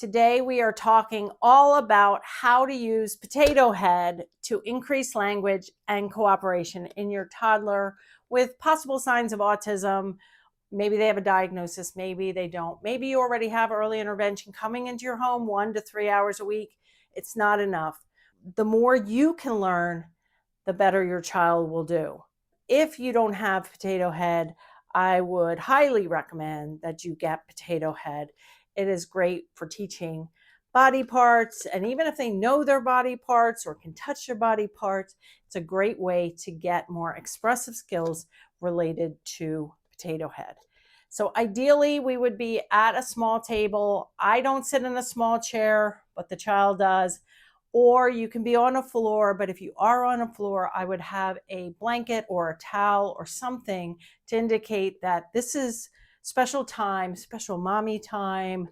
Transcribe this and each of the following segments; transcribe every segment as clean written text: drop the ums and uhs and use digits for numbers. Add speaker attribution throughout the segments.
Speaker 1: Today we are talking all about how to use potato head to increase language and cooperation in your toddler with possible signs of autism. Maybe they have a diagnosis, maybe they don't. Maybe you already have early intervention coming into your home 1 to 3 hours a week. It's not enough. The more you can learn, the better your child will do. If you don't have potato head, I would highly recommend that you get potato head. It is great for teaching body parts, and even if they know their body parts or can touch their body parts, it's a great way to get more expressive skills related to potato head. So ideally, we would be at a small table. I don't sit in a small chair, but the child does. Or you can be on a floor, but if you are on a floor, I would have a blanket or a towel or something to indicate that this is special time, special mommy time,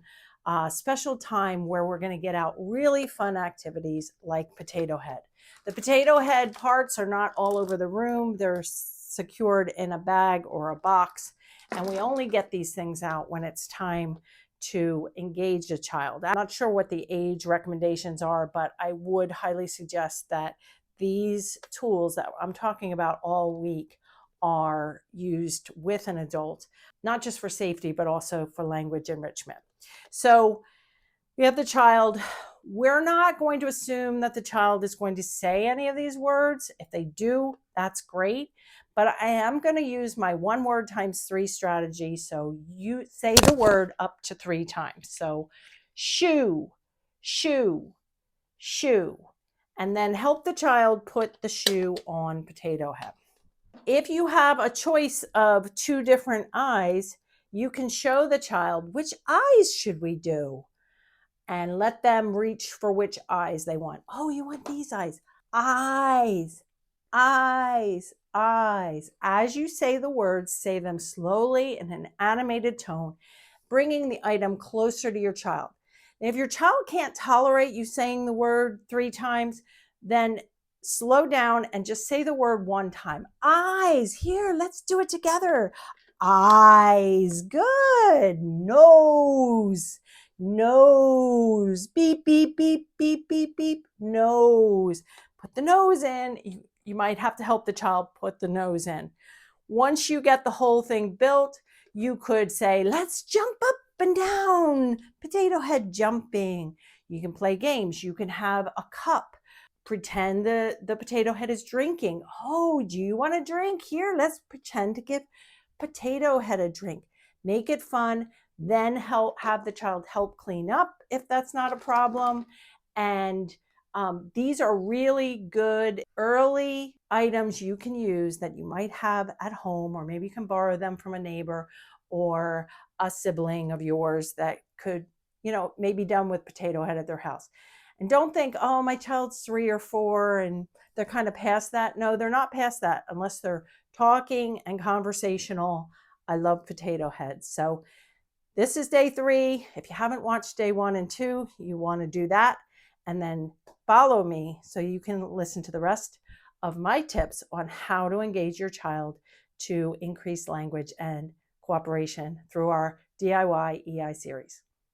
Speaker 1: special time where we're going to get out really fun activities like potato head. The potato head parts are not all over the room. They're secured in a bag or a box, and we only get these things out when it's time to engage a child. I'm not sure what the age recommendations are, but I would highly suggest that these tools that I'm talking about all week are used with an adult, not just for safety, but also for language enrichment. So we have the child. We're not going to assume that the child is going to say any of these words. If they do, that's great. But I am going to use my 1 word times 3 strategy. So you say the word up to 3 times. So shoe, shoe, shoe. And then help the child put the shoe on potato head. If you have a choice of 2 different eyes, you can show the child, which eyes should we do? And let them reach for which eyes they want. Oh, you want these eyes. Eyes, eyes, eyes. As you say the words, say them slowly in an animated tone, bringing the item closer to your child. And if your child can't tolerate you saying the word 3 times, then slow down and just say the word 1 time. Eyes, here, let's do it together. Eyes, good. Nose, nose, beep, beep, beep, beep, beep, beep, nose. Put the nose in. You might have to help the child put the nose in. Once you get the whole thing built, you could say, let's jump up and down, potato head jumping. You can play games. You can have a cup. Pretend the potato head is drinking. Oh, do you want a drink? Here, let's pretend to give potato head a drink. Make it fun. Then have the child help clean up if that's not a problem. And these are really good early items you can use that you might have at home, or maybe you can borrow them from a neighbor or a sibling of yours that could, maybe done with potato head at their house. And don't think, oh, my child's 3 or 4 and they're kind of past that. No, they're not past that unless they're talking and conversational. I love potato head. So this is day 3. If you haven't watched day 1 and 2, you want to do that. And then follow me so you can listen to the rest of my tips on how to engage your child to increase language and cooperation through our DIY EI series.